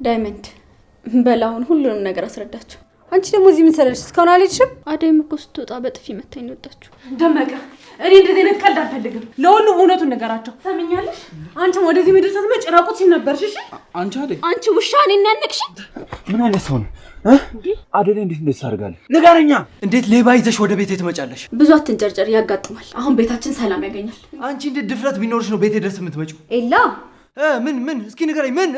ዳይመንድ በላውን ሁሉንም ነገር አስረዳቸው። አንቺ ደግሞ እዚህ ምን ሰለሽ? እስካሁን አልሄድሽም? አደይም እኮ ስትወጣ በጥፊ መታኝ ነው ወጣችሁ። ደመቀ እኔ እንደዚህ አይነት ቀልድ አልፈልግም። ለሁሉም እውነቱን ነገራቸው። ሰምኛለሽ? አንቺም ወደዚህ ምድር ስትመጪ ራቁትሽን ነበርሽ። እሺ አንቺ አደይ፣ አንቺ ውሻ እኔን ያነቅሽ ምን አይነት ሰው ነው? አደይ እንዴት እንደዚህ ታደርጋለህ? ንገረኛ። እንዴት ሌባ ይዘሽ ወደ ቤቴ ትመጫለሽ? ብዙ አትንጨርጨር፣ ያጋጥማል። አሁን ቤታችን ሰላም ያገኛል። አንቺ እንዴት ድፍረት ቢኖርሽ ነው ቤቴ ድረስ የምትመጪው? ኤላ ምን እስኪ ንገረኝ። ምን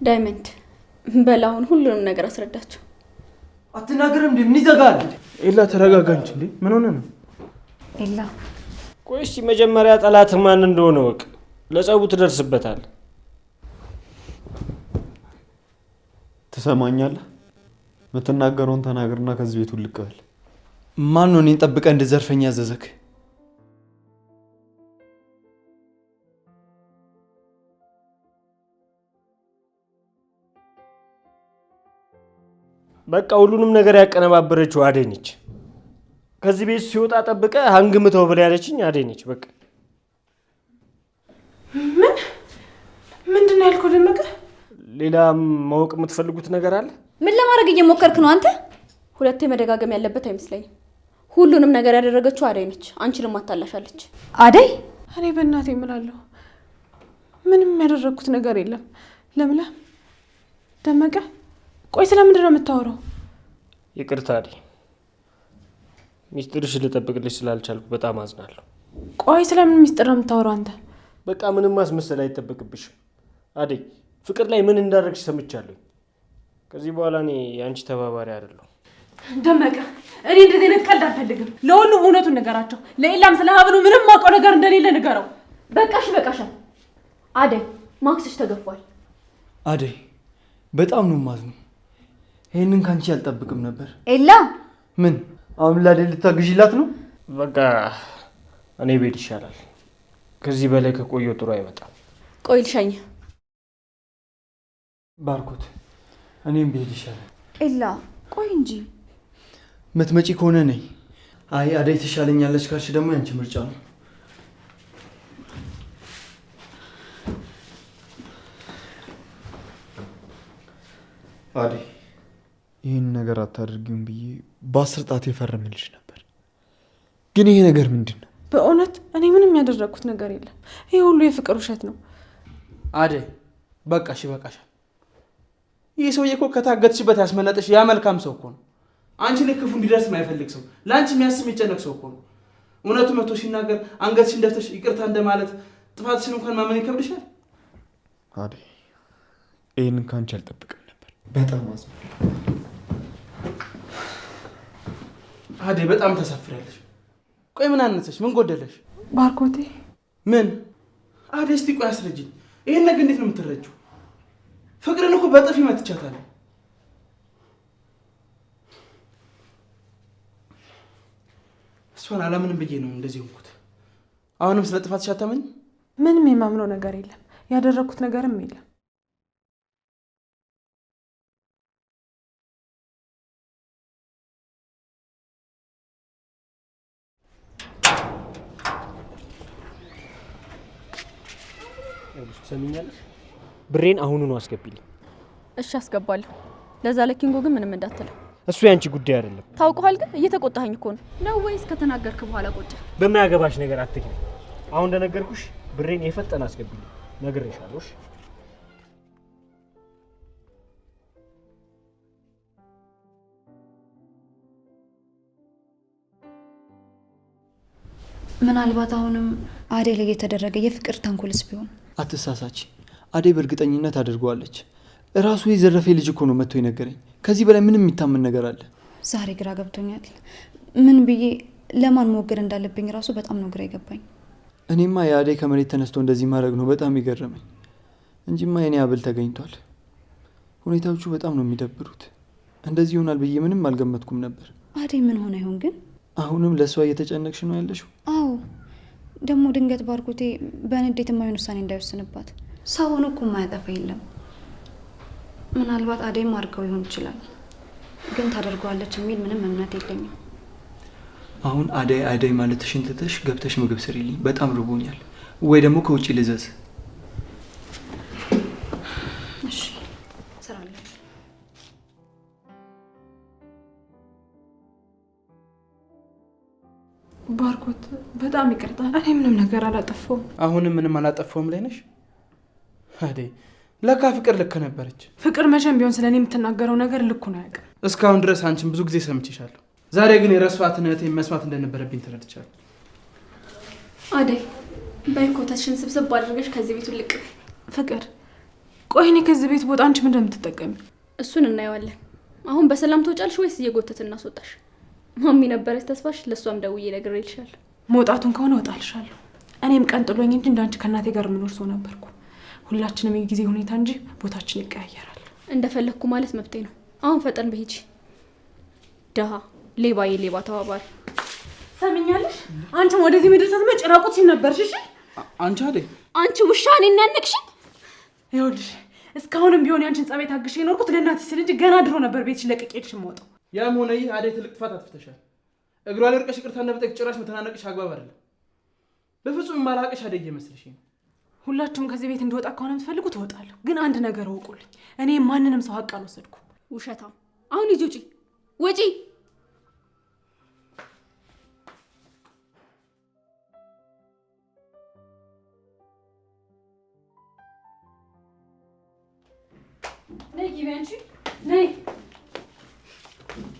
ዳይመንድ በላውን ሁሉንም ነገር አስረዳቸው። አትናገርም እንዴ? ምን ይዘጋል? ኤላ ተረጋጋ እንጂ እንዴ! ምን ሆነ ነው? ኤላ ቆይ እስኪ መጀመሪያ ጠላት ማን እንደሆነ ወቅ ለጸቡ ትደርስበታል። ትሰማኛለህ? የምትናገረውን ተናገርና ከዚህ ቤት ልቀበል። ማን ነው እኔን ጠብቀህ እንድዘርፈኝ ያዘዘክ? በቃ ሁሉንም ነገር ያቀነባበረችው አደይ ነች። ከዚህ ቤት ሲወጣ ጠብቀ አንግምተው ብላ ያለችኝ አደይ ነች። በቃ ምንድን ነው ያልከው ደመቀ? ሌላ ማወቅ የምትፈልጉት ነገር አለ? ምን ለማድረግ እየሞከርክ ነው አንተ? ሁለቴ መደጋገም ያለበት አይመስለኝም። ሁሉንም ነገር ያደረገችው አደይ ነች። አንቺንም አታላሻለች። አደይ? እኔ በእናቴ እምላለሁ ምንም ያደረኩት ነገር የለም። ለምለም ደመቀ፣ ቆይ ስለምንድን ነው የምታወራው? ይቅርታ አደይ፣ ሚስጥርሽ ልጠብቅልሽ ስላልቻልኩ በጣም አዝናለሁ። ቆይ ስለምን ሚስጥር ነው የምታወራው አንተ? በቃ ምንም ማስመሰል አይጠበቅብሽም አደይ። ፍቅር ላይ ምን እንዳደረግሽ ሰምቻለሁ። ከዚህ በኋላ እኔ የአንቺ ተባባሪ አይደለሁ። ደመቀ እኔ እንደዚህ አይነት ቀልድ አልፈልግም። ለሁሉም እውነቱን ነገራቸው። ለኢላም ስለ ሀብሉ ምንም ማውቀው ነገር እንደሌለ ንገረው። በቃሻል። አደይ ማክስሽ ተገፏል። አደይ በጣም ነው የማዝነው። ይሄንን ካንቺ አልጠብቅም ነበር። ኤላ ምን አሁን ላዴ ልታግዢላት ነው? በቃ እኔ ቤት ይሻላል። ከዚህ በላይ ከቆየው ጥሩ አይመጣም። ቆይ ልሻኝ። ባርኮት እኔም ቤት ይሻላል። ኤላ ቆይ እንጂ። ምትመጪ ከሆነ ነይ። አይ አደይ ትሻለኛለች ካልሽ ደግሞ ያንቺ ምርጫ ነው። አደይ ይህን ነገር አታደርጊውም ብዬ በ10 ጣት የፈረምልሽ ነበር። ግን ይሄ ነገር ምንድን ነው? በእውነት እኔ ምንም ያደረኩት ነገር የለም። ይሄ ሁሉ የፍቅር ውሸት ነው። አደይ በቃሽ፣ ይበቃሻል። ይህ ሰውዬ እኮ ከታገትሽበት ያስመለጠሽ ያ መልካም ሰው እኮ ነው። አንቺ ላይ ክፉ እንዲደርስ የማይፈልግ ሰው፣ ለአንቺ የሚያስብ የሚጨነቅ ሰው እኮ ነው። እውነቱ መቶ ሲናገር አንገትሽን ደፍተሽ ይቅርታ እንደማለት ጥፋትሽን እንኳን ማመን ይከብድሻል። አደይ ይህንን ከአንቺ አልጠብቅም ነበር። በጣም አዝናለሁ። አደይ በጣም ተሳፍሪያለሽ። ቆይ ምን አነሰሽ? ምን ጎደለሽ? ባርኮቴ ምን? አደይ እስቲ ቆይ አስረጅኝ። ይሄን ነገር እንዴት ነው የምትረጂው? ፍቅርን እኮ በጥፊ መትቻታለሁ። እሷን አላምንም ብዬ ነው እንደዚህ ሆንኩት። አሁንም ስለ ጥፋትሽ አታመኝ? ምንም የማምነው ነገር የለም። ያደረኩት ነገርም የለም። ሰሚኛለሽ? ብሬን አሁኑኑ አስገቢልኝ። እሺ አስገባለሁ። ለዛ ለኪንጎ ግን ምንም እንዳትለው። እሱ ያንቺ ጉዳይ አይደለም። ታውቀዋል። ግን እየተቆጣኸኝ እኮ ነው ወይስ ከተናገርክ በኋላ ቆጨ? በማያገባሽ ነገር አትግኝ። አሁን እንደነገርኩሽ ብሬን የፈጠነ አስገቢልኝ። ነግሬሻለሁ። ምናልባት አሁንም አደይ ላይ የተደረገ የፍቅር ተንኮልስ ቢሆን? አትሳሳች። አደይ በእርግጠኝነት አድርገዋለች። እራሱ የዘረፈ ልጅ እኮ ነው መጥቶ የነገረኝ። ከዚህ በላይ ምንም የሚታመን ነገር አለ? ዛሬ ግራ ገብቶኛል። ምን ብዬ ለማን መወገድ እንዳለብኝ ራሱ በጣም ነው ግራ የገባኝ። እኔማ የአደይ ከመሬት ተነስቶ እንደዚህ ማድረግ ነው በጣም ይገረመኝ እንጂማ የኔ አብል ተገኝቷል። ሁኔታዎቹ በጣም ነው የሚደብሩት። እንደዚህ ይሆናል ብዬ ምንም አልገመትኩም ነበር። አደይ ምን ሆነ ይሆን ግን? አሁንም ለእሷ እየተጨነቅሽ ነው ያለሽው? አዎ፣ ደግሞ ድንገት ባርኮቴ በንዴት የማይሆን ውሳኔ እንዳይወስንባት። ሰውን እኮ የማያጠፋ የለም። ምናልባት አደይም አድርገው ይሆን ይችላል፣ ግን ታደርገዋለች የሚል ምንም እምነት የለኝም። አሁን አደይ አደይ ማለትሽን ትተሽ ገብተሽ ምግብ ስሪልኝ፣ በጣም ርቦኛል። ወይ ደግሞ ከውጪ ልዘዝ። እሺ እሰራለሁ። ባርኮት በጣም ይቅርታ፣ እኔ ምንም ነገር አላጠፋሁም። አሁንም ምንም አላጠፋውም ላይ ነሽ አደይ? ለካ ፍቅር ልክ ነበረች። ፍቅር መቼም ቢሆን ስለኔ የምትናገረው ነገር ልኩ ነው ያውቅ። እስካሁን ድረስ አንቺን ብዙ ጊዜ ሰምቼሻለሁ። ዛሬ ግን የረሷትን እህቴን መስማት እንደነበረብኝ ተረድቻለሁ። አደይ በይኮተሽን ስብስብ አድርገሽ ከዚህ ቤቱ ልቅ። ፍቅር ቆይ እኔ ከዚህ ቤት ቦታ አንቺ ምን እንደምትጠቀሚ እሱን እናየዋለን። አሁን በሰላም ትወጫለሽ ወይስ እየጎተት እናስወጣሽ? ማሚ ነበረች ተስፋሽ። ለእሷም ደውዬ ነግሬልሻለሁ። መውጣቱን ከሆነ እወጣልሻለሁ። እኔም ቀን ጥሎኝ እንጂ እንዳንቺ ከእናቴ ጋር የምኖር ሰው ነበርኩ። ሁላችንም የጊዜ ሁኔታ እንጂ ቦታችን ይቀያየራል። እንደፈለግኩ ማለት መብቴ ነው። አሁን ፈጠን በሂጂ። ደሃ ሌባ የሌባ ተባባሪ። ሰምኛለሽ? አንቺም ወደዚህ ምድር ስትመጪ ራቁትሽን ነበርሽ። እሺ አንቺ አደይ፣ አንቺ ውሻ እኔን ያነቅሽኝ። ይኸውልሽ እስካሁንም ቢሆን ያንቺን ጸባይ ታግሼ የኖርኩት ለእናትሽ ስል እንጂ ገና ድሮ ነበር ቤትሽ ለቅቄልሽ የምወጣው። ያም ሆነ ይህ አደይ ትልቅ ጥፋት አጥፍተሻል። እግሯ ላይ ወድቀሽ ይቅርታ እንደምጠይቅ ጭራሽ መተናነቅሽ አግባብ አይደለም። በፍጹም ማላቀሽ አደይ እየመሰለሽኝ ነው። ሁላችሁም ከዚህ ቤት እንድወጣ ከሆነ የምትፈልጉት እወጣለሁ። ግን አንድ ነገር እወቁልኝ፣ እኔ ማንንም ሰው ሀቅ አልወሰድኩም። ውሸታም! አሁን ሂጂ፣ ውጪ፣ ውጪ። ነይ ግቢ አንቺ ነይ።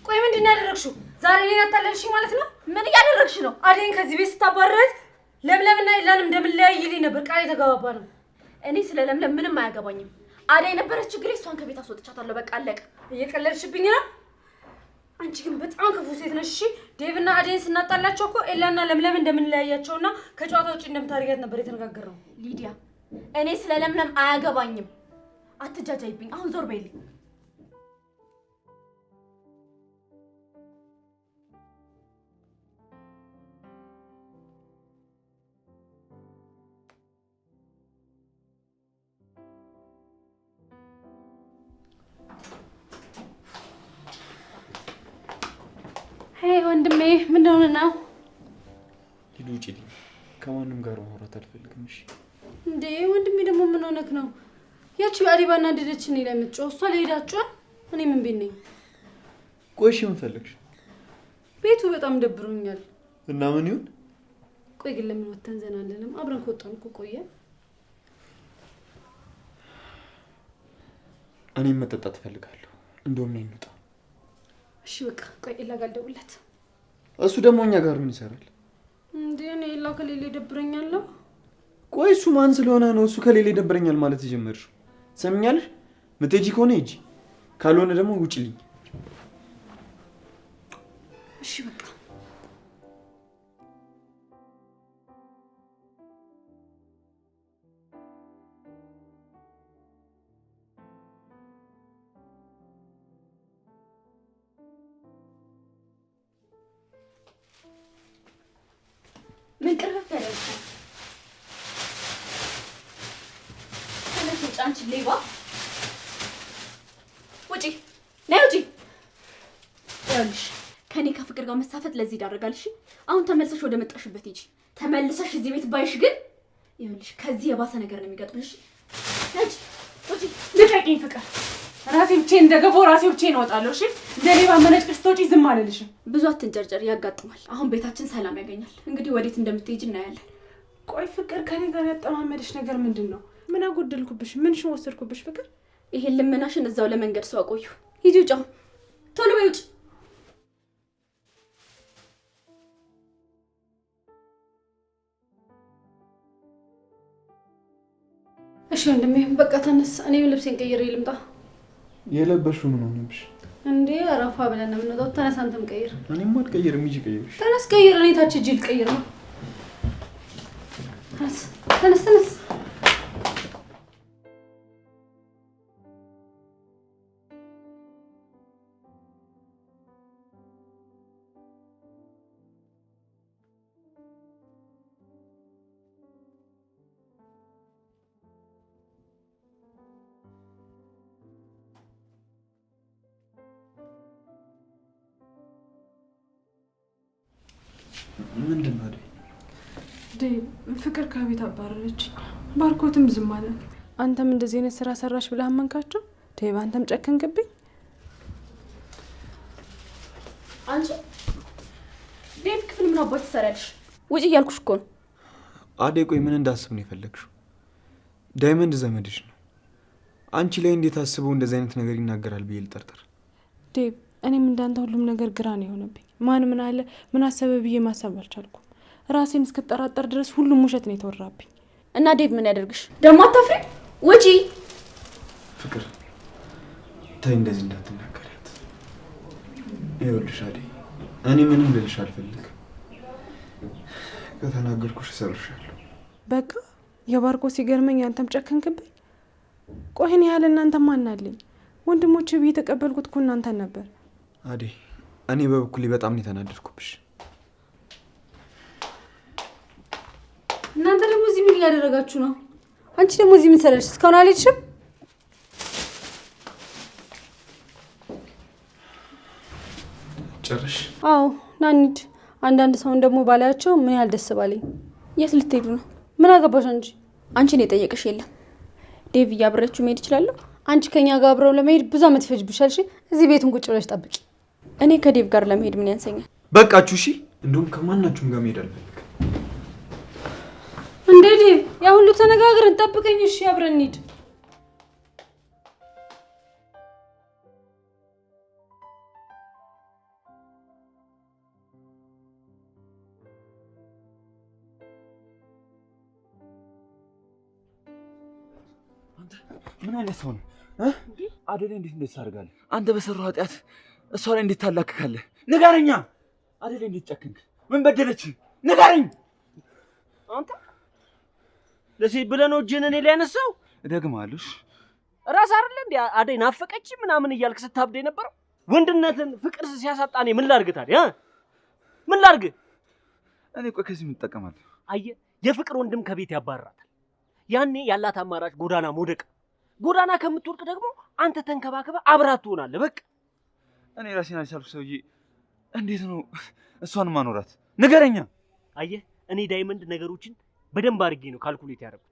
ቆይ ምንድን ነው ያደረግሽው? ዛሬ እኔን አታለልሽኝ ማለት ነው? ምን እያደረግሽ ነው? አደይን ከዚህ ቤት ስታባረረት ለምለምና ይላንም እንደምንለያይልኝ ነበር ቃል የተገባባ ነው። እኔ ስለ ለምለም ምንም አያገባኝም። አደይ ነበረች ችግሬ። እሷን ከቤት አስወጥቻታለሁ። በቃ አለቀ። እየቀለድሽብኝ ነው። አንቺ ግን በጣም ክፉ ሴት ነሽ። እሺ ዴቭና አደይን ስናጣላቸው እኮ ኤላና ለምለም እንደምንለያያቸውና ከጨዋታ ውጭ እንደምታደርጊያት ነበር የተነጋገርነው። ሊዲያ፣ እኔ ስለ ለምለም አያገባኝም። አትጃጃይብኝ። አሁን ዞር በይልኝ። ሄይ ወንድሜ፣ ምን ሆነ ነው? ሂዱ ውጪ። ከማንም ጋር ማውራት አልፈልግም። እሺ እንዴ ወንድሜ ደግሞ ምን ሆነክ ነው? ያቺ አዲባና እንደደች እኔ ላይ የምትጮህ እሷ ለሄዳችሁ እኔ ምን ቤት ነኝ? ቆይ እሺ ምን ፈለግሽ? ቤቱ በጣም ደብሮኛል። እና ምን ይሁን? ቆይ ግን ለምን ወተን ዘና አንልም? አብረን ከወጣን እኮ ቆየ። እኔም መጠጣት እፈልጋለሁ። እንደውም ነኝ እንውጣ። እሺ በቃ ቆይ ኤላ ጋር ደውለት። እሱ ደግሞ እኛ ጋር ምን ይሰራል እንዴ? እኔ ኤላ ከሌለ ይደብረኛል። ቆይ እሱ ማን ስለሆነ ነው እሱ ከሌለ ይደብረኛል ማለት የጀመርሽው? ሰምኛለሽ? ምትሄጂ ከሆነ ሂጂ፣ ካልሆነ ደግሞ ውጪልኝ። እሺ በቃ ምን ቅርፍ ያደርጋል? ተነሽ አንቺ ሌባ! ውጪ! ነይ ውጪ! ይኸውልሽ ከኔ ከፍቅር ጋር መሳፈጥ ለዚህ ይዳርጋል። እሺ አሁን ተመልሰሽ ወደ መጣሽበት ሂጂ። ተመልሰሽ እዚህ ቤት ባይሽ ግን ይኸውልሽ ከዚህ የባሰ ነገር ነው የሚገጥምሽ። ነይ ውጪ! ልቀቂኝ ፍቅር። ራሴ ብቻዬን እንደገባሁ ራሴ ብቻዬን እወጣለሁ። እሺ እንደ ሌባ መነጭ ስትወጪ ዝም አልልሽም። ብዙ አትንጨርጨር፣ ያጋጥማል። አሁን ቤታችን ሰላም ያገኛል። እንግዲህ ወዴት እንደምትሄጂ እናያለን። ቆይ ፍቅር ከኔ ጋር ያጠማመድሽ ነገር ምንድን ነው? ምን አጎደልኩብሽ? ምንሽን ወሰድኩብሽ? ፍቅር ይሄን ልመናሽን እዛው ለመንገድ ሰው አቆዩ። ሂጂ ውጪ! ቶሎ በይ ውጪ! እሺ ወንድሜ በቃ ተነስ። እኔም ልብሴን ቀይሬ ልምጣ። የለበሽው ምን ሆነብሽ እንዴ? አረፋ ብለን ነው የምንወጣው። ተነስ አንተም ቀይር። እኔም አልቀይርም። ሂጂ ቀይርሽ። ተነስ ቀይር። እኔ ታች ሂጅ ልቀይር ነው። ተነስ ተነስ ተነስ። ምንድን ነው አደይ? ዴቭ ፍቅር ከቤት አባረረች። ባርኮትም ዝም አለ። አንተም እንደዚህ አይነት ስራ ሰራሽ ብለህ አመንካቸው? ዴቭ አንተም ጨከንክብኝ። አንቺ ዴቭ ክፍል ምን አባት ትሰሪያለሽ? ውጪ እያልኩሽ እኮ ነው። አደይ ቆይ ምን እንዳስብ ነው የፈለግሽው? ዳይመንድ ዘመድሽ ነው። አንቺ ላይ እንዴት አስበው እንደዚህ አይነት ነገር ይናገራል ብዬ ልጠርጠር? ዴቭ እኔም እንዳንተ ሁሉም ነገር ግራ ነው የሆነብኝ። ማን ምን አለ ምን አሰበ ብዬ ማሰብ አልቻልኩም። ራሴን እስክጠራጠር ድረስ ሁሉም ውሸት ነው የተወራብኝ። እና ዴቭ ምን ያደርግሽ? ደግሞ አታፍሪ? ውጪ። ፍቅር ተይ እንደዚህ እንዳትናገሪያት። ይኸውልሽ አደይ እኔ ምንም ልልሽ አልፈልግም። ከተናገርኩሽ እሰብርሻለሁ። በቃ የባርኮ ሲገርመኝ አንተም ጨከንክብኝ። ቆይን ያህል እናንተ ማን አለኝ? ወንድሞቼ ብዬ ተቀበልኩት እኮ እናንተን ነበር። አደይ እኔ በበኩሌ በጣም ነው የተናደድኩብሽ። እናንተ ደግሞ እዚህ ምን እያደረጋችሁ ነው? አንቺ ደግሞ እዚህ ምን ሰራሽ? እስካሁን አልሄድሽም? ጨርሽ? አዎ ና እንሂድ። አንዳንድ ሰውን ደግሞ ባላያቸው ምን ያህል ደስ ባለኝ። የት ልትሄዱ ነው? ምን አገባሽ አንቺ? አንቺን የጠየቀሽ የለም። ዴቭ እያብረችሁ መሄድ እችላለሁ? አንቺ ከኛ ጋር አብረው ለመሄድ ብዙ አመት ይፈጅብሻል። እሺ እዚህ ቤቱን ቁጭ ብለሽ ጠብቂ። እኔ ከዴቭ ጋር ለመሄድ ምን ያንሰኛል? በቃችሁ። እሺ እንደውም ከማናችሁም ጋር መሄድ አልፈልግም። እንዴ ዴቭ ያ ሁሉ ተነጋግረን ጠብቀኝ። እሺ አብረን እንሂድ። ምን አይነት ሰው ነው? አደይ እንዴት እንደዚህ ታደርጋለህ? አንተ በሰራው ኃጢአት እሷ ላይ እንዴት ታላክካለህ? ንገረኛ። አደይ እንዴት ጨከንክ? ምን በደለች? ንገረኝ። አንተ ለሴት ብለህ ነው እጅህን እኔ ላይ ያነሳው? እደግማለሁ። ራስ አይደለ እንዴ አደይ ናፈቀች ምናምን እያልክ ስታብደ የነበረው? ወንድነትን ፍቅር ሲያሳጣ እኔ ምን ላድርግ ታዲያ? ምን ላድርግ? እኔ ቆይ ከዚህ ምን እጠቀማለሁ? አየህ የፍቅር ወንድም ከቤት ያባርራታል። ያኔ ያላት አማራጭ ጎዳና መውደቅ። ጎዳና ከምትወድቅ ደግሞ አንተ ተንከባከበ አብራት ትሆናለህ። በቃ እኔ ራሴን አልቻልኩ ሰውዬ። እንዴት ነው እሷን ማኖራት? ንገረኛ። አየህ እኔ ዳይመንድ ነገሮችን በደንብ አድርጌ ነው ካልኩሌት ያደረኩት።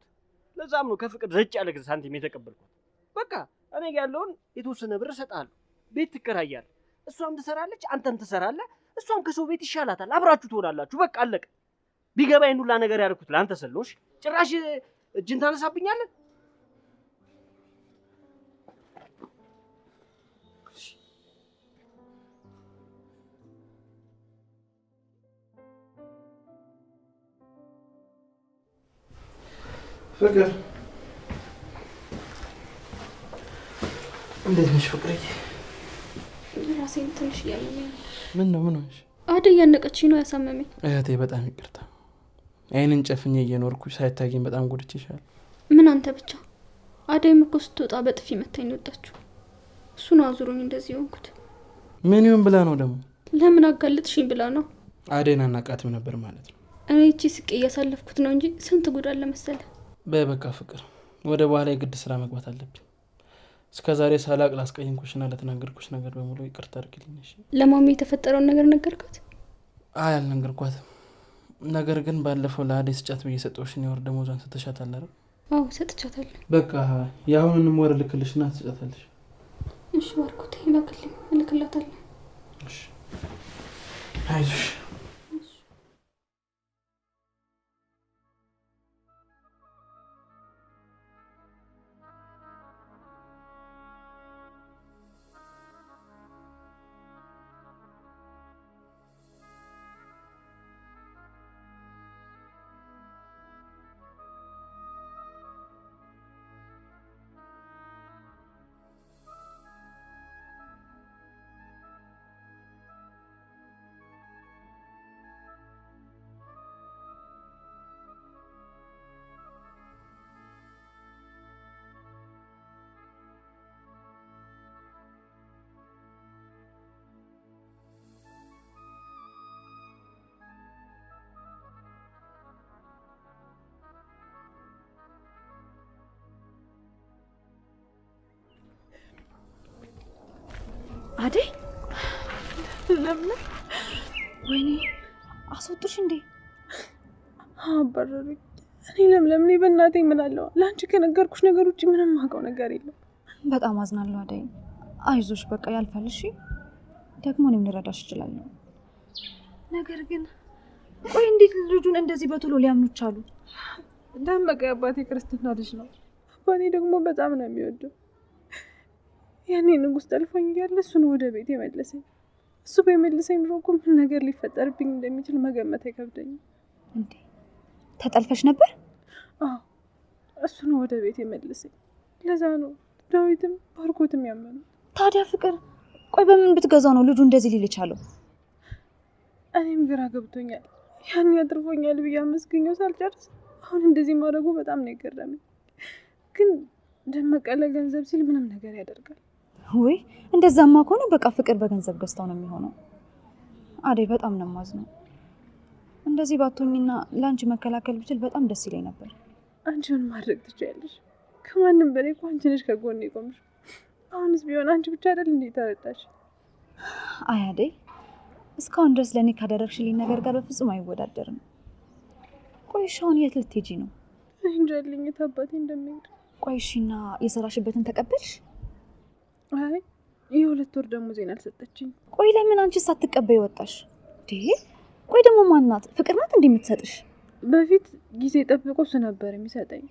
ለዛም ነው ከፍቅር ዘጭ ያለ ሳንቲም የተቀበልኩት። በቃ እኔ ጋር ያለውን የተወሰነ ብር እሰጥሃለሁ። ቤት ትከራያለህ፣ እሷም ትሰራለች፣ አንተም ትሰራለህ። እሷም ከሰው ቤት ይሻላታል፣ አብራችሁ ትሆናላችሁ። በቃ አለቀ። ቢገባኝ ሁላ ነገር ያደረኩት ለአንተ ሰሎሽ ጭራሽ እጅን ታነሳብኛለህ? ፍቅር እንዴት ነሽ ፍቅርዬ? ራሴን ትንሽ እያመመኝ። ምን ነው ምን ሆነሽ? አደይ እያነቀችኝ ነው ያሳመመኝ። እህቴ በጣም ይቅርታ። አይንን ጨፍኜ እየኖርኩ ሳይታየኝ በጣም ጎድቼሻለሁ። ምን አንተ ብቻ። አደይም እኮ ስትወጣ በጥፊ መታኝ ወጣችሁ። እሱ ነው አዙሮኝ እንደዚህ ሆንኩት። ምን ይሁን ብላ ነው ደግሞ? ለምን አጋለጥሽኝ ብላ ነው። አደይን አናቃትም ነበር ማለት ነው። እኔ እቺ ስቄ እያሳለፍኩት ነው እንጂ ስንት ጉድ አለ መሰለ። በበቃ ፍቅር ወደ በኋላ የግድ ስራ መግባት አለብኝ። እስከዛሬ ሳላቅ ላስቀየምኩሽና ለተናገርኩሽ ነገር በሙሉ ይቅርታ አድርግልኝ እሺ? ለማሚ የተፈጠረውን ነገር ነገርካት? አይ አልነገርኳትም። ነገር ግን ባለፈው ለአደይ ስጫት ብዬ ሰጠሁሽን የወር ደመወዟን ሰጥተሻታል አይደል? አዎ ሰጥቻታለሁ። በቃ የአሁኑንም ወር ልክልሽና ትሰጫታለሽ። እሺ ባርኮቴ ላክልኝ፣ እልክላታለሁ። እሺ አይዞሽ። አደይ ለምን? ወይኔ አስወጡሽ እንዴ? አባረሩኝ። እኔ ለምለም ነኝ። በእናቴ ምን አለው? ለአንቺ ከነገርኩሽ ነገር ውጭ ምንም ማውቀው ነገር የለም። በጣም አዝናለሁ አደይ። አይዞሽ በቃ ያልፋል። እሺ ደግሞ እኔም ልረዳሽ እችላለሁ። ነገር ግን ቆይ እንዴት ልጁን እንደዚህ በቶሎ ሊያምኑች አሉ? ደመቀ አባቴ ክርስትና ልጅ ነው። አባቴ ደግሞ በጣም ነው የሚወደው። ያኔ ንጉስ ጠልፎኝ እያለ እሱን ወደ ቤት የመለሰኝ። እሱ በመለሰኝ ኑሮ እኮ ምን ነገር ሊፈጠርብኝ እንደሚችል መገመት አይከብደኝም። እንዴ ተጠልፈሽ ነበር? አዎ እሱን ወደ ቤት የመለሰኝ። ለዛ ነው ዳዊትም ባርኮትም ያመኑ። ታዲያ ፍቅር ቆይ በምን ብትገዛው ነው ልጁ እንደዚህ ሊል የቻለው? እኔም ግራ ገብቶኛል። ያን ያጥርፎኛል ብዬ አመስግኘው ሳልጨርስ አሁን እንደዚህ ማድረጉ በጣም ነው የገረመኝ። ግን ደመቀ ለገንዘብ ሲል ምንም ነገር ያደርጋል። ወይ እንደዛማ ከሆነ በቃ ፍቅር በገንዘብ ገዝታው ነው የሚሆነው። አደይ በጣም ነው የማዝነው። እንደዚህ ባትሆኝና ለአንቺ መከላከል ብችል በጣም ደስ ይለኝ ነበር። አንቺ ምን ማድረግ ትችያለሽ? ከማንም በላይ እኮ አንቺ ነሽ ከጎኔ የቆምሽ። አሁንስ ቢሆን አንቺ ብቻ አይደል እንዴ ተረዳሽ? አይ አደይ እስካሁን ድረስ ለእኔ ካደረግሽልኝ ነገር ጋር በፍጹም አይወዳደርም። ቆይ እሺ አሁን የት ልትሄጂ ነው? እንጃልኝ የት አባቴ እንደሚሄድ። ቆይ እሺና የሰራሽበትን ተቀበልሽ? አይ የ2 ወር ደሞዜን አልሰጠችኝ። ቆይ ለምን አንቺ ሳትቀበይ ወጣሽ? ቆይ ደግሞ ማናት? ፍቅር ናት እንደምትሰጥሽ? በፊት ጊዜ ጠብቆ እሱ ነበር የሚሰጠኝ።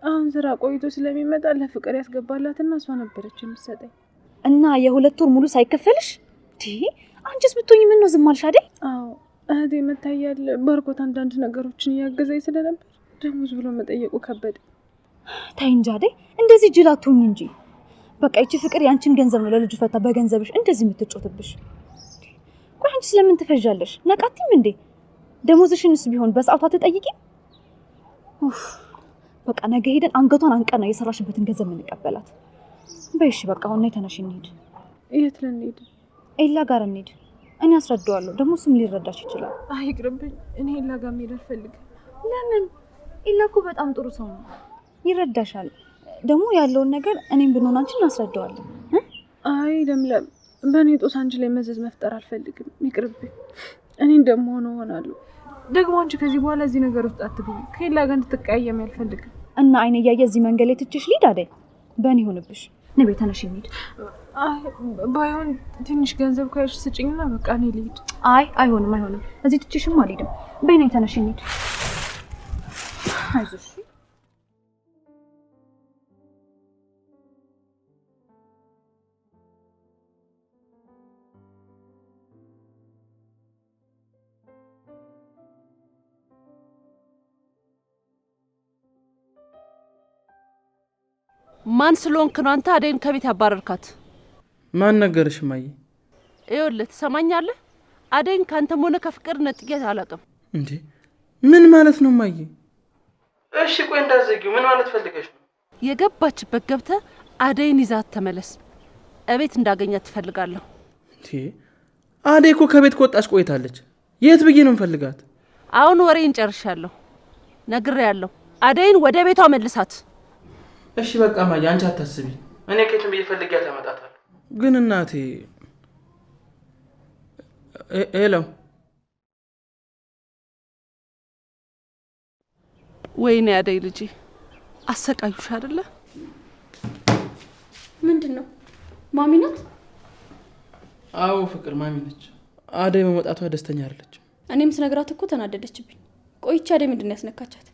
አሁን ስራ ቆይቶ ስለሚመጣ ለፍቅር ያስገባላትና እሷ ነበረች የምትሰጠኝ። እና የ2 ወር ሙሉ ሳይከፈልሽ? አንቺስ ብትሆኚ ምን ነው ዝም አልሽ አይደል? አዎ እህቴ መታያል። ባርኮት አንዳንድ ነገሮችን እያገዘኝ ስለነበር ደሞዝ ብሎ መጠየቁ ከበደ። ታይ እንጂ አይደል እንደዚህ ጅል አትሆኚ እንጂ። በቃ ይቺ ፍቅር ያንቺን ገንዘብ ነው ለልጁ ፈታ በገንዘብሽ እንደዚህ የምትጮትብሽ። ቆይ አንቺ ስለምን ትፈጃለሽ? ነቃቲም እንዴ? ደሞዝሽንስ ቢሆን በሰዓቱ አትጠይቂም? በቃ ነገ ሄደን አንገቷን አንቀና የሰራሽበትን ገንዘብ እንቀበላት። በይሽ በቃ አሁን ነይ ተነሽ እንሂድ። የት ልንሄድ? ኤላ ጋር እንሂድ። እኔ አስረዳዋለሁ፣ ደግሞ እሱም ሊረዳሽ ይችላል። ይቅርብኝ፣ እኔ ኤላ ጋር መሄድ አልፈልግም። ለምን? ኤላ እኮ በጣም ጥሩ ሰው ነው፣ ይረዳሻል። ደግሞ ያለውን ነገር እኔም ብንሆን አንቺን እናስረዳዋለን። አይ ለምለም፣ በእኔ ጦስ አንቺ ላይ መዘዝ መፍጠር አልፈልግም። ይቅርብኝ። እኔ እንደምሆነው እሆናለሁ። ደግሞ አንቺ ከዚህ በኋላ እዚህ ነገር ውስጥ አትግቢ። ከኤላ ጋር እንድትቀያየም አልፈልግም። እና አይኔ እያየ እዚህ መንገድ ላይ ትችሽ ልሂድ አይደል? በእኔ ሆንብሽ። ነይ ተነሽ እንሂድ። ባይሆን ትንሽ ገንዘብ ካሽ ስጭኝና በቃ እኔ ልሂድ። አይሆንም። እዚህ ትችሽም አልሄድም። በይ ነይ ተነሽ እንሂድ። አይዞሽ። ማን ስለሆንክ ነው አንተ አደይን ከቤት ያባረርካት? ማን ነገርሽ ማዬ? ይኸውልህ ትሰማኛለህ? አደይን ካንተም ሆነ ከፍቅር ነጥቄት አላውቅም። እንዴ ምን ማለት ነው ማዬ? እሺ ቆይ እንዳዘጊው ምን ማለት ፈልገሽ ነው? የገባችበት ገብተህ አደይን ይዛት ተመለስ። እቤት እንዳገኛት ትፈልጋለሁ። እንዴ አደይ እኮ ከቤት ከወጣች ቆይታለች። የት ብዬ ነው እንፈልጋት? አሁን ወሬን ጨርሻለሁ። ነግሬያለሁ። አደይን ወደ ቤቷ መልሳት። እሺ በቃ ማዬ አንቺ አታስቢ። እኔ ከየትም ብዬ ፈልጊያት አመጣታለሁ። ግን እናቴ ሄሎ ወይኔ አደይ ልጄ አሰቃዩሽ አይደለ? ምንድነው? ማሚ ናት? አዎ ፍቅር ማሚ ነች። አደይ በመውጣቷ ደስተኛ አይደለችም። እኔም ስነግራት እኮ ተናደደችብኝ። ቆይቻ አደይ ምንድነው ያስነካቻት?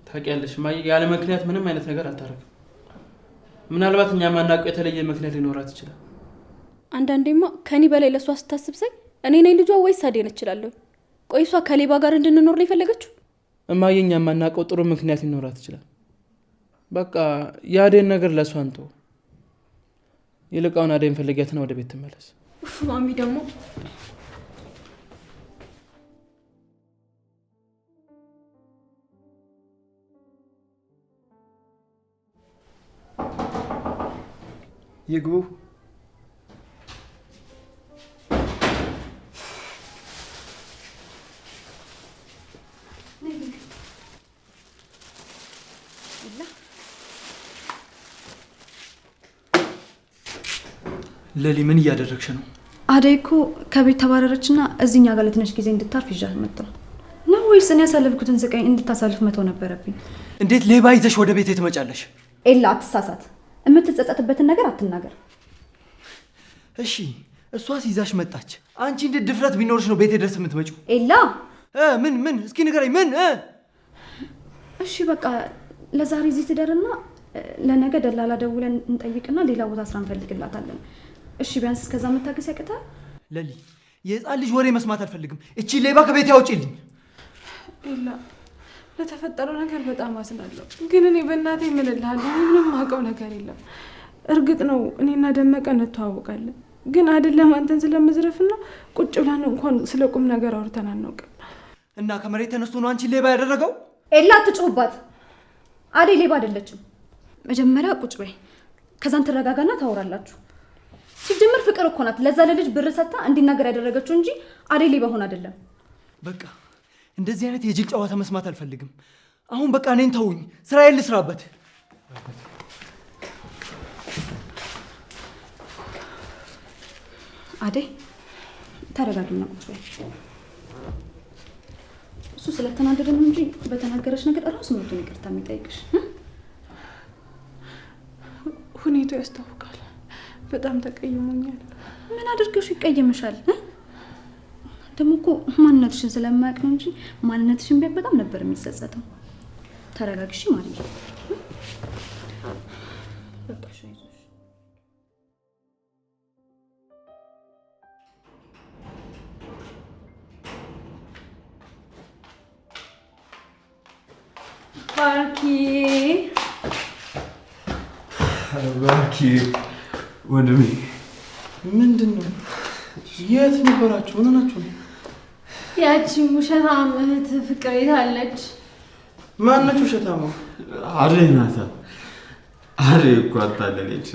ታውቂያለሽ ማዬ ያለ ምክንያት ምንም አይነት ነገር አታረግም። ምናልባት እኛ ማናውቀው የተለየ ምክንያት ሊኖራት ይችላል። አንዳንዴማ ከኔ በላይ ለሷ ስታስብ ሳይ እኔ ነኝ ልጇ ወይስ አደይ ነች እላለሁ። ቆይ እሷ ከሌባ ጋር እንድንኖር ነው የፈለገችው? እማዬ እኛ ማናውቀው ጥሩ ምክንያት ሊኖራት ይችላል። በቃ የአደይን ነገር ለሷ አንተው። ይልቃውን አደይን ፈልጊያትና ወደ ቤት ትመለስ። ማሚ ደግሞ ይግቡ። ለሊ ምን እያደረግሽ ነው? አደይ እኮ ከቤት ተባረረችና እዚህኛ ጋር ለትንሽ ጊዜ እንድታርፍ ይዣት መጣሁ ነው ወይስ እኔ ያሳለፍኩትን ስቃይ እንድታሳልፍ መተው ነበረብኝ? እንዴት ሌባ ይዘሽ ወደ ቤት ትመጫለሽ? ኤላ አትሳሳት። የምትጸጸትበትን ነገር አትናገር። እሺ እሷስ ይዛሽ መጣች። አንቺ እንዴት ድፍረት ቢኖርሽ ነው ቤቴ ድረስ የምትመጪው? ኤላ ምን እስኪ ንገረኝ። ምን? እሺ በቃ ለዛሬ እዚህ ትደርና ለነገ ደላላ ደውለን እንጠይቅና ሌላ ቦታ ስራ እንፈልግላታለን። እሺ ቢያንስ እስከዛ መታገስ ያቅታል? ለሊ የህፃን ልጅ ወሬ መስማት አልፈልግም። እቺ ሌባ ከቤት ያውጪልኝ። ኤላ ለተፈጠረው ነገር በጣም አዝናለሁ፣ ግን እኔ በእናቴ ምን እልሃለሁ? ምንም አውቀው ነገር የለም። እርግጥ ነው እኔና ደመቀ እንተዋወቃለን፣ ግን አይደለም አንተን ስለምዝረፍና ቁጭ ብለን እንኳን ስለ ቁም ነገር አውርተን አናውቅም። እና ከመሬት ተነስቶ ነው አንቺ ሌባ ያደረገው? ኤላ አትጩህባት። አደይ ሌባ አይደለችም። መጀመሪያ ቁጭ በይ፣ ከዛን ትረጋጋና ታወራላችሁ። ሲጀምር ፍቅር እኮ ናት ለዛ ለልጅ ብር ሰጥታ እንዲናገር ያደረገችው እንጂ አደይ ሌባ ሆነ አይደለም። በቃ እንደዚህ አይነት የጅል ጨዋታ መስማት አልፈልግም። አሁን በቃ እኔን ተውኝ፣ ስራዬን ልስራበት። አደይ ተረጋጊና ቁጭ በይ። እሱ ስለተናደደ ነው እንጂ በተናገረች ነገር እራሱ ነው ይቅርታ የሚጠይቅሽ። ሁኔታው ያስታውቃል። በጣም ተቀይሞኛል። ምን አድርገሽ ይቀየምሻል? ደግሞ እኮ ማንነትሽን ስለማያውቅ ነው እንጂ ማንነትሽን ቢያውቅ በጣም ነበር የሚጸጸተው። ተረጋግሽ ማለት ነው። በቃሽ አይዞሽ። ባርኪ ወንድሜ፣ ምንድን ነው? የት ነበራችሁ? ምን ናችሁ? ያቺ ውሸታም እህት ፍቅር የት አለች? ማነች ውሸታማ? አደይ ናታ። አደይ እኮ አታለለች።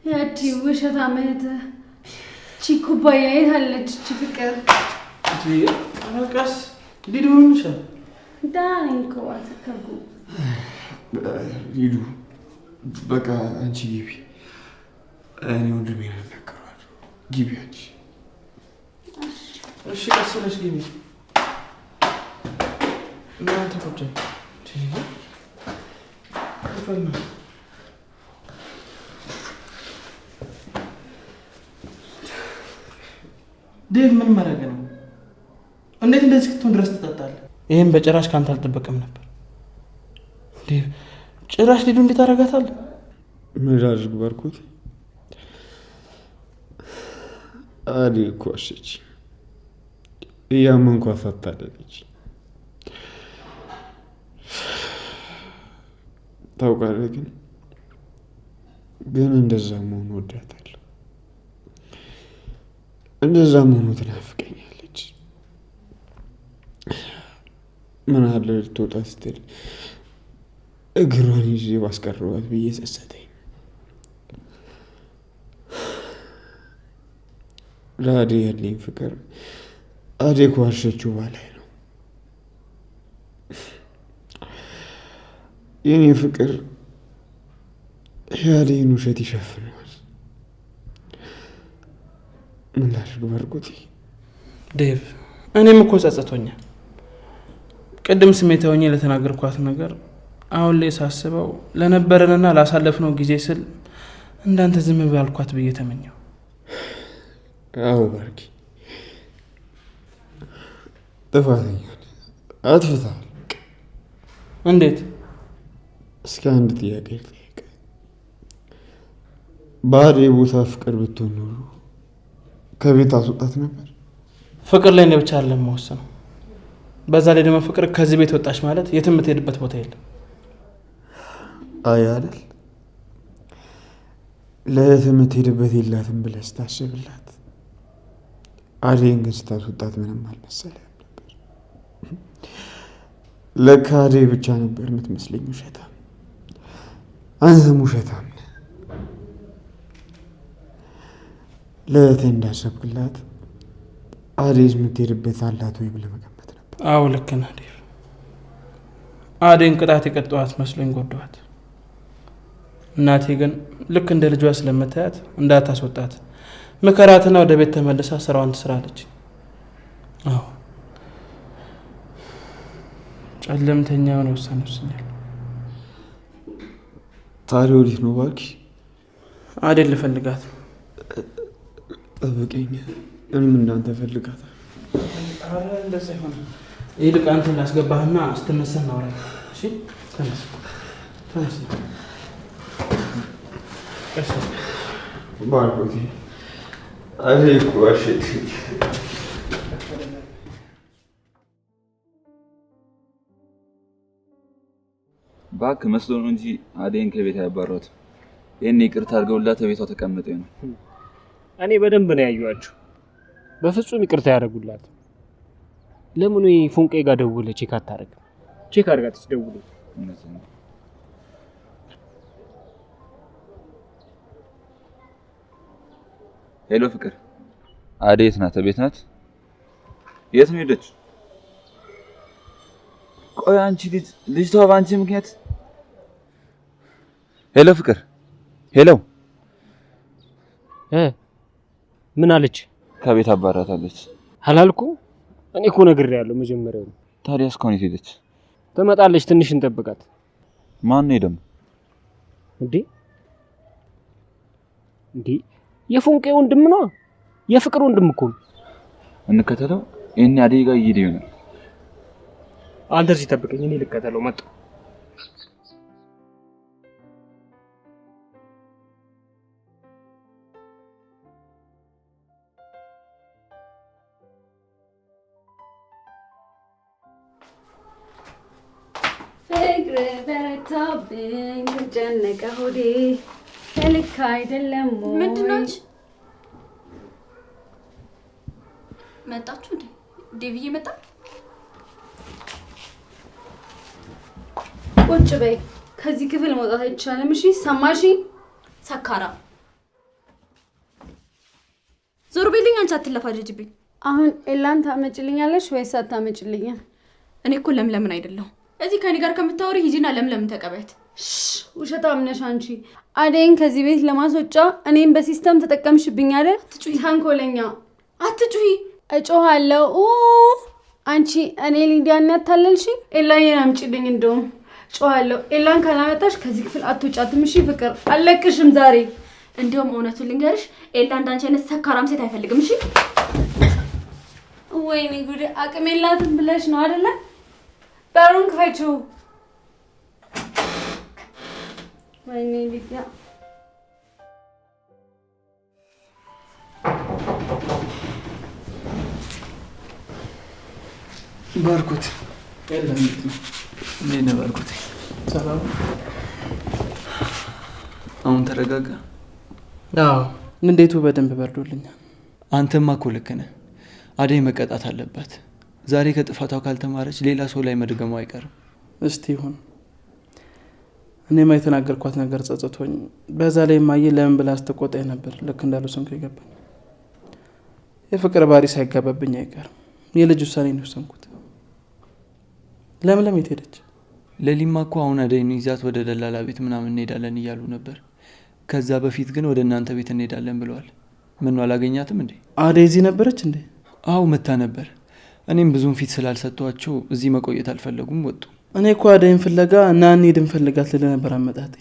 ያቺ ውሸታም እህት ቺ ኩባያ የት አለች? ቺ ፍቅር ቀስ ሊዱን ይሻል ዳኔን ከዋተከጉ ሂዱ በቃ አንቺ ግቢ። እኔ ወንድሜ ነው ነገርኳቸው። ግቢ አንቺ። እሺ ቀስ ብለሽ ግቢ። እናንተ ቁጭ ዴቭ ምን ማድረግ ነው? እንዴት እንደዚህ ክትሆን ድረስ ትጠጣለህ? ይህም በጭራሽ ካንተ አልጠበቅም ነበር ዴቭ። ጭራሽ ሊዱ እንዴት አደርጋታለህ? ምን አድርግ ባርኮት? አደይ እኮ ዋሸች። እያመንኳ አታለለች። ታውቃለህ፣ ግን እንደዛ መሆኑ ወዳታለሁ። እንደዛ መሆኑ ትናፍቀኛለች። ምን አለ ልትወጣ ስትል እግሯን ይዤ ባስቀረዋት ብዬ ጸጸተኝ። ለአደይ ያለኝ ፍቅር አደይ ከዋሸችው በላይ ነው። የኔ ፍቅር የአደይን ውሸት ይሸፍነዋል። ምን ላድርግ ባርኮቴ? ዴቭ እኔም እኮ ጸጸቶኛል። ቅድም ስሜታዊ ሆኜ ለተናገርኳት ነገር አሁን ላይ ሳስበው ለነበረንና ላሳለፍነው ጊዜ ስል እንዳንተ ዝም ባልኳት ብዬ ተመኘው። አዎ ባርኪ፣ ጥፋተኛ አጥፍተሃል። እንዴት? እስኪ አንድ ጥያቄ ልጠይቅ። በአደይ ቦታ ፍቅር ብትሆን ኖሮ ከቤት አስወጣት ነበር? ፍቅር ላይ እንደ ብቻ አይደለም መወሰነው። በዛ ላይ ደግሞ ፍቅር ከዚህ ቤት ወጣች ማለት የትም የምትሄድበት ቦታ የለም። አይ አይደል፣ ለየት የምትሄድበት የላትም ብለህ ስታስብላት፣ አደይን ግን ስታስወጣት ምንም አልመሰለህም ነበር። ለካ አደይ ብቻ ነበር የምትመስለኝ ውሸታም። አንተም ውሸታም ነህ። ለየት እንዳሰብክላት አደይ የምትሄድበት አላት ወይ ብለህ መገመት ነበር። አዎ ልክ ነህ ዴቭ። አደይን ቅጣት የቀጠዋት መስሎኝ ጎዳኋት። እናቴ ግን ልክ እንደ ልጇ ስለምታያት እንዳታስወጣት ምከራትና ወደ ቤት ተመልሳ ስራዋን ትስራለች። አዎ ጨለምተኛ ነው ውሳኔ ወስኛለሁ። ታዲያ ወዴት ነው እባክሽ? አደል ልፈልጋት ነው። ጠብቀኝ፣ እኔም እንዳንተ እፈልጋታለሁ። አረ እንደዛ ይሆን። ይልቅ አንተን ላስገባህና ስትነሳ እናወራለን። እሺ ተነስ ተነስ። እሺ ባርኮቴ አደይ እኮ አሸት ባክ መስሎ ነው እንጂ አደይን ከቤት ያባሯት። ይሄን ይቅርታ አድርገውላት ቤቷ ተቀምጠ ነው። እኔ በደንብ ነው ያዩዋቸው። በፍጹም ይቅርታ ያደርጉላት። ለምን ወይ ፎንቄ ጋር ደውለ ቼክ አታረግም? ቼክ አድርጋት ደውለ። ሄሎ ፍቅር፣ አደይ የት ናት? ቤት ናት? የት ነው ሄደች? ቆይ አንቺ ልጅቷ በአንቺ ምክንያት። ሄሎ ፍቅር፣ ሄሎ ምን አለች? ከቤት አባራታለች። አላልኩ? እኔ እኮ ነግሬያለሁ መጀመሪያው። ታዲያ እስካሁን የት ሄደች? ትመጣለች፣ ትንሽ እንጠብቃት። ማን ነው ደግሞ? እንዴ የፎንቄ ወንድም ነው። የፍቅር ወንድም እኮ ነው። እንከተለው። ይሄን አደይ ጋር እየሄደ ይሆናል። አንተ እዚህ ጠብቀኝ፣ እኔ ልከተለው መጣሁ። ፍቅር በረታብኝ ተጨነቀ ሆዴ ልክ አይደለም። ምንድን ነው? መጣችሁ እንዴ? ዴቪዬ መጣ። ቁጭ በይ። ከዚህ ክፍል መውጣት አይቻልም። እሺ ሰማሽ? ሰካራ ዞር በይልኝ። አንቺ አትለፋጅብኝ። አሁን ኤላን ታመጭልኛለሽ ወይስ አታመጭልኝም? እኔ እኮ ለምለምን አይደለሁ። እዚህ ከኔ ጋር ከምታወሪ ሂጂና ለምለምን ተቀበያት። ውሸታም ነሽ አንቺ። አደይን ከዚህ ቤት ለማስወጫ እኔም በሲስተም ተጠቀምሽብኝ አይደል? አትጩሂ ታንኮለኛ። አትጩሂ። እጮሃለሁ። አንቺ እኔ ሊዲያን ያታለልሽኝ። ኤላዬን አምጪልኝ። እንደውም ጮሃለሁ። ኤላን ካላመጣሽ ከዚህ ክፍል አትወጫትም። እሺ ፍቅር፣ አለቅሽም ዛሬ። እንዲያውም እውነቱን ልንገርሽ፣ ኤላ እንዳንቺ አይነት ሰካራም ሴት አይፈልግም። እሺ ወይኔ ጉዴ! አቅም የላትም ብለሽ ነው አይደለ? በሩን ክፈችው። ወይኔ ሊዲያ ባርኮት እንዴት ነህ ባርኮት? ሰላም። አሁን ተረጋጋ? አዎ እንዴቱ በደንብ በርዶልኛል። አንተማ እኮ ልክ ነህ። አደይ መቀጣት አለባት። ዛሬ ከጥፋቷ ካልተማረች ሌላ ሰው ላይ መድገሙ አይቀርም። እስቲ ይሁን። እኔማ የተናገርኳት ነገር ጸጽቶኝ፣ በዛ ላይ ማየ ለምን ብላ አስተቆጣኝ ነበር። ልክ እንዳለው ሰንኩ ይገባል። የፍቅር ባህሪ ሳይጋባብኝ አይቀርም። የልጅ ውሳኔ ነው የወሰንኩት። ለምለም የት ሄደች? ለሊማ እኮ አሁን አደይን ይዛት ወደ ደላላ ቤት ምናምን እንሄዳለን እያሉ ነበር። ከዛ በፊት ግን ወደ እናንተ ቤት እንሄዳለን ብለዋል። ምን አላገኛትም እንዴ? አደይ እዚህ ነበረች እንዴ? አዎ መታ ነበር። እኔም ብዙም ፊት ስላልሰጧቸው እዚህ መቆየት አልፈለጉም፣ ወጡ። እኔ እኮ አደይን ፍለጋ እና እንሂድ እንፈልጋት ልል ነበር አመጣጤ።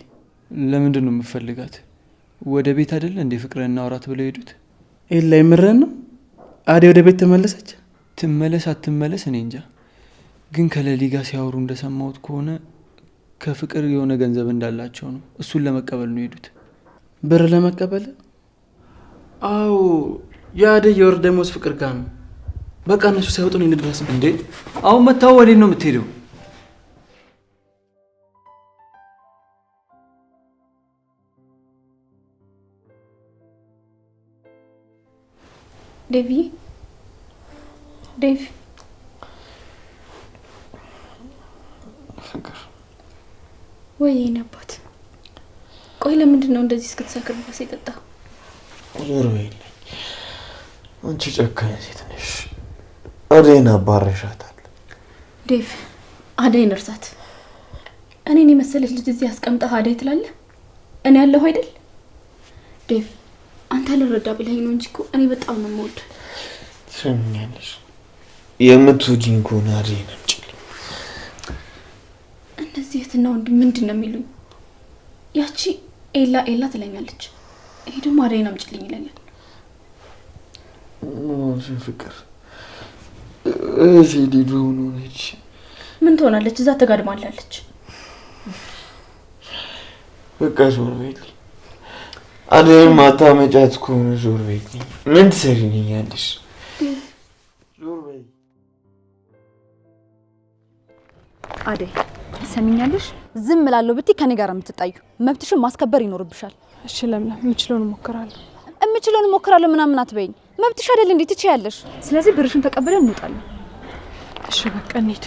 ለምንድን ነው የምፈልጋት? ወደ ቤት አይደለ እንዴ ፍቅርን እናውራት ብለው ሄዱት? ኤላ የምርህን ነው? አደይ ወደ ቤት ተመለሰች? ትመለስ አትመለስ እኔ እንጃ። ግን ከሌሊ ጋር ሲያወሩ እንደሰማሁት ከሆነ ከፍቅር የሆነ ገንዘብ እንዳላቸው ነው። እሱን ለመቀበል ነው ሄዱት። ብር ለመቀበል? አዎ የአደይ የወር ደመወዝ ፍቅር ጋር ነው። በቃ እነሱ ሳይወጡ ነው እንድረስ። እንዴ አሁን መታው ወዴት ነው የምትሄደው? ዴቪ ዴቭ ፍቅር ወይ ነባት። ቆይ ለምንድን ነው እንደዚህ እስክትሰክር ድረስ የጠጣው? ዞር በይልኝ። አንቺ ጨካኝ ሴት ነሽ። አደይን አባረሻታል። ዴቭ አደይን እርሳት። እኔን የመሰለች ልጅ እዚህ አስቀምጠህ አደይ ትላለህ? እኔ ያለሁ አይደል? ዴቭ አንተ ልረዳ ብለኸኝ ነው እንጂ እኮ እኔ በጣም ነው የምወድ። ትሰሚኛለሽ? የምትወጂኝ ከሆነ አደይን አምጪልኝ። እነዚህ እህትና ወንድም ምንድን ነው የሚሉኝ? ያቺ ኤላ ኤላ ትለኛለች፣ ይሄ ደግሞ አደይን አምጪልኝ ይለኛል። ፍቅር እዚህ ሊዱ ሆነች። ምን ትሆናለች? እዛ ተጋድማላለች። በቃ ዞር በይልኝ። አደይን ማታመጫት ከሆነ ዞር በይልኝ። ምን ትሰሪልኛለሽ? ዞር በይ። አደይ ትሰሚኛለሽ? ዝም እላለሁ ብትይ ከኔ ጋር የምትጣዩ መብትሽን ማስከበር ይኖርብሻል። እሺ ለምለም፣ የምችለውን እሞክራለሁ። የምችለውን እሞክራለሁ ምናምን አትበይኝ። መብትሽ አይደል እንዴ? ትችያለሽ። ስለዚህ ብርሽን ተቀበለን እንውጣለን። እሺ በቃ እንሂድ።